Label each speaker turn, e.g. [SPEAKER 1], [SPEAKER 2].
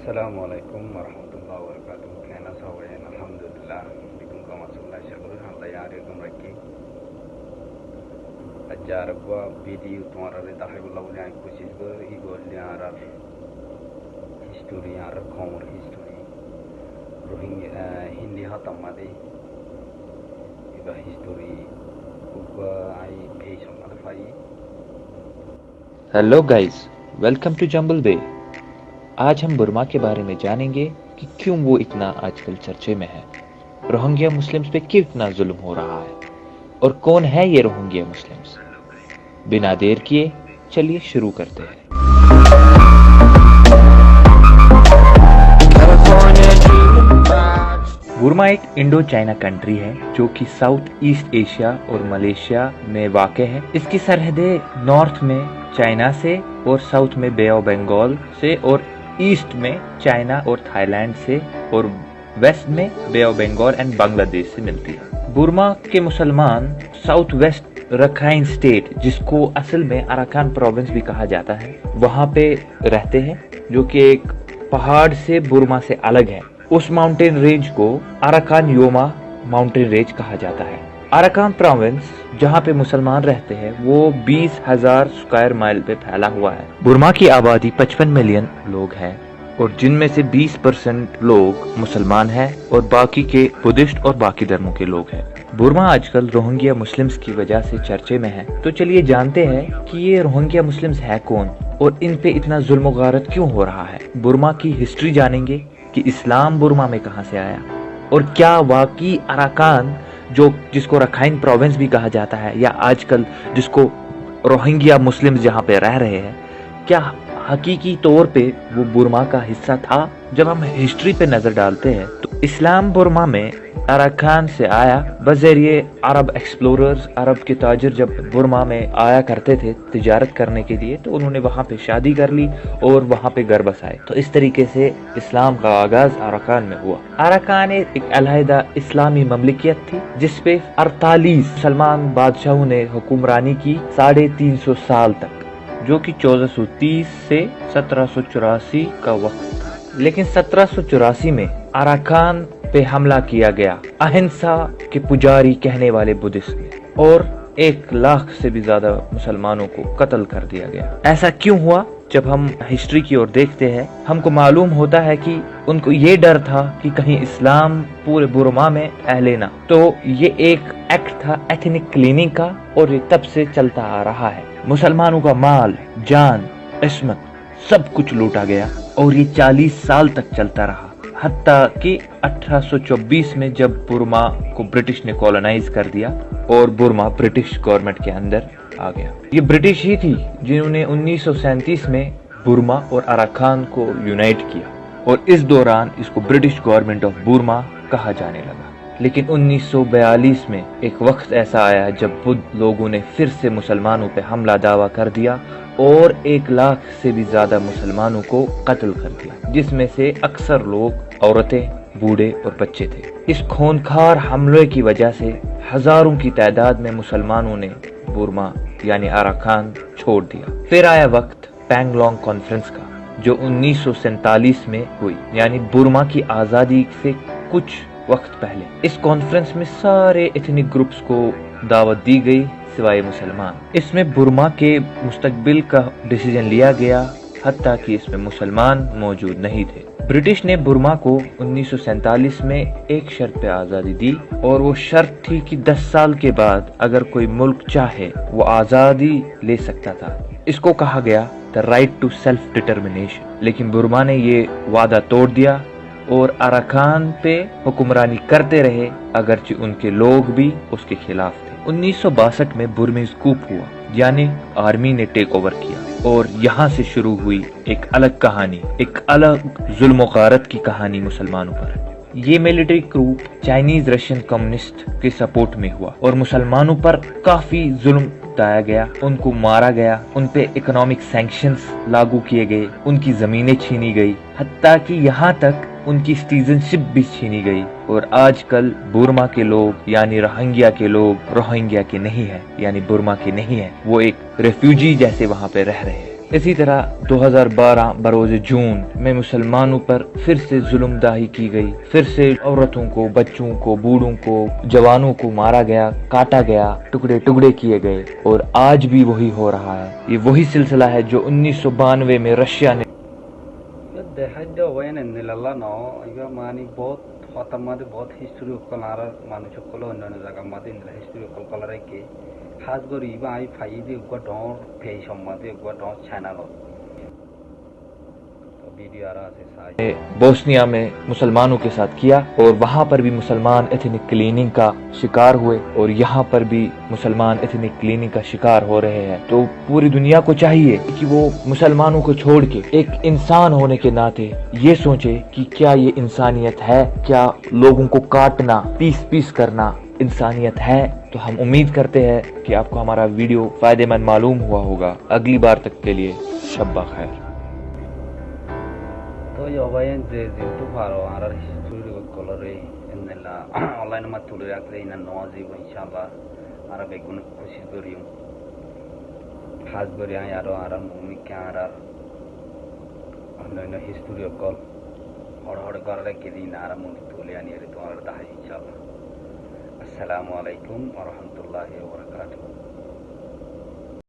[SPEAKER 1] Assalamualaikum warahmatullahi wabarakatuh. Kena sawayan alhamdulillah. Bikum ka masullah shakur halayari kumraki. Ajar gua video tumara re dahi bola boleh aku koshis kar igol arar history arar khomor history. Rohingya Hindi hatam made. Iba history gua ai page on fai.
[SPEAKER 2] Hello guys, welcome to jumble bay. आज हम Burma के बारे में जानेंगे कि क्यों वो इतना आजकल चर्चे में है, रोहिंग्या मुस्लिम्स पे क्यों इतना जुल्म हो रहा है और कौन है ये रोहिंग्या मुस्लिम्स। बिना देर किए चलिए शुरू करते हैं। बुर्मा एक इंडो चाइना कंट्री है जो कि साउथ ईस्ट एशिया और मलेशिया में वाक़ है। इसकी सरहदें नॉर्थ में चाइना से और साउथ में बे ऑफ बंगाल से और ईस्ट में चाइना और थाईलैंड से और वेस्ट में बे ऑफ बंगाल एंड बांग्लादेश से मिलती है। बुर्मा के मुसलमान साउथ वेस्ट रखाइन स्टेट, जिसको असल में अराकान प्रोविंस भी कहा जाता है, वहाँ पे रहते हैं, जो कि एक पहाड़ से बुर्मा से अलग है। उस माउंटेन रेंज को अराकान योमा माउंटेन रेंज कहा जाता है। अराकान प्रोविंस जहाँ पे मुसलमान रहते हैं वो 20,000 स्क्वायर माइल पे फैला हुआ है। बुर्मा की आबादी 55 मिलियन लोग हैं और जिनमें से 20% लोग मुसलमान हैं और बाकी के बुद्धिस्ट और बाकी धर्मों के लोग हैं। बुर्मा आजकल रोहिंग्या मुस्लिम्स की वजह से चर्चे में है। तो चलिए जानते हैं कि ये रोहिंग्या मुस्लिम्स है कौन और इन पे इतना जुल्म गारत क्यों हो रहा है। बुर्मा की हिस्ट्री जानेंगे कि इस्लाम बुर्मा में कहाँ से आया और क्या वाकई अराकान, जो जिसको रखाइन प्रोविंस भी कहा जाता है, या आजकल जिसको रोहिंग्या मुस्लिम्स जहाँ पे रह रहे हैं, क्या हकीकी तौर पे वो बुर्मा का हिस्सा था। जब हम हिस्ट्री पे नजर डालते हैं तो इस्लाम बुर्मा में अराकान से आया बजरिए अरब एक्सप्लोरर्स। अरब के ताजिर जब बुर्मा में आया करते थे तिजारत करने के लिए, तो उन्होंने वहाँ पे शादी कर ली और वहाँ पे घर बसाए। तो इस तरीके से इस्लाम का आगाज अराकान में हुआ। अराकान एक अलहदा इस्लामी ममलिकियत थी जिसपे 48 मुसलमान बादशाहों ने हुक्मरानी की 350 साल तक, जो कि 1430 से 1784 का वक्त था। लेकिन 1784 में अराकान पे हमला किया गया अहिंसा के पुजारी कहने वाले बुद्धिस्ट ने, और 1 लाख से भी ज्यादा मुसलमानों को कत्ल कर दिया गया। ऐसा क्यों हुआ? जब हम हिस्ट्री की ओर देखते हैं हमको मालूम होता है कि उनको ये डर था कि कहीं इस्लाम पूरे बुर्मा में फैले ना। तो ये एक एक्ट था एथनिक क्लीनिंग का और ये तब से चलता आ रहा है। मुसलमानों का माल, जान, इस्मत सब कुछ लूटा गया और ये 40 साल तक चलता रहा। हत्ता कि 1824 में जब बुर्मा को ब्रिटिश ने कॉलोनाइज कर दिया और बुर्मा ब्रिटिश गवर्नमेंट के अंदर आ गया। ये ब्रिटिश ही थी जिन्होंने 1937 में बुर्मा और अराकान को यूनाइट किया और इस दौरान इसको ब्रिटिश गवर्नमेंट ऑफ बुर्मा कहा जाने लगा। लेकिन 1942 में एक वक्त ऐसा आया जब बुद्ध लोगों ने फिर से मुसलमानों पे हमला दावा कर दिया और 1 लाख से भी ज्यादा मुसलमानों को कत्ल कर दिया, जिसमें से अक्सर लोग औरतें, बूढ़े और बच्चे थे। इस खूनखार हमले की वजह से हजारों की तादाद में मुसलमानों ने बुर्मा यानी अराकान छोड़ दिया। फिर आया वक्त पैंगलोंग कॉन्फ्रेंस का, जो 1947 में हुई, यानी बुर्मा की आजादी से कुछ वक्त पहले। इस कॉन्फ्रेंस में सारे एथनिक ग्रुप्स को दावत दी गई सिवाय मुसलमान। इसमें बुर्मा के मुस्तकबिल का डिसीजन लिया गया, हत्ता कि इसमें मुसलमान मौजूद नहीं थे। ब्रिटिश ने बुर्मा को 1947 में एक शर्त पे आज़ादी दी और वो शर्त थी कि 10 साल के बाद अगर कोई मुल्क चाहे वो आज़ादी ले सकता था। इसको कहा गया the right to self determination. लेकिन बुर्मा ने ये वादा तोड़ दिया और अराकान पे हुक्मरानी करते रहे, अगरचे उनके लोग भी उसके खिलाफ थे। 1962 में बुर्मीज कूप हुआ, यानी आर्मी ने टेक ओवर किया और यहाँ से शुरू हुई एक अलग कहानी, एक अलग जुल्म गारत की कहानी मुसलमानों पर। ये military group Chinese Russian communist के सपोर्ट में हुआ और मुसलमानों पर काफी जुल्म ढाया गया, उनको मारा गया, उन पे इकोनॉमिक सैंक्शंस लागू किए गए, उनकी जमीनें छीनी गई, हत्ता कि यहाँ तक उनकी सिटीजनशिप भी छीनी गई। और आजकल बुर्मा के लोग यानी रोहिंग्या के लोग रोहिंग्या के नहीं है, यानी बुर्मा के नहीं है, वो एक रेफ्यूजी जैसे वहाँ पे रह रहे हैं। इसी तरह 2012 बरोज जून में मुसलमानों पर फिर से जुल्मदाही की गई, फिर से औरतों को, बच्चों को, बूढ़ों को, जवानों को मारा गया, काटा गया, टुकड़े टुकड़े किए गए, और आज भी वही हो रहा है। ये वही सिलसिला है जो 1992 में रशिया ने
[SPEAKER 1] बहुत हिस्ट्री मानुषकल अन्य जगह हिस्ट्री कलर के खास गरी आई फाई फे चैनल वीडियो
[SPEAKER 2] बोस्निया में मुसलमानों के साथ किया, और वहाँ पर भी मुसलमान एथनिक क्लीनिंग का शिकार हुए, और यहाँ पर भी मुसलमान एथनिक क्लीनिंग का शिकार हो रहे हैं। तो पूरी दुनिया को चाहिए कि वो मुसलमानों को छोड़ के एक इंसान होने के नाते ये सोचे कि क्या ये इंसानियत है, क्या लोगों को काटना, पीस पीस करना इंसानियत है। तो हम उम्मीद करते हैं कि आपको हमारा वीडियो फायदेमंद मालूम हुआ होगा। अगली बार तक के लिए शब्बा खैर।
[SPEAKER 1] तो ये वायन जे जिंतु फारो आरा हिस्ट्री को कलरे इनला ऑनलाइन में तुले रखते इन नवाजी वो इंशाल्लाह आरा बेगुन कोशिश करियो खास करी यारो आरा मूवी क्या आरा अन्य हिस्ट्री को हड़ कर रहे के दिन आरा मूवी तुले आनी रे तो आरा दाही इंशाल्लाह। अस्सलामु अलैकुम व रहमतुल्लाहि व बरकातुहू।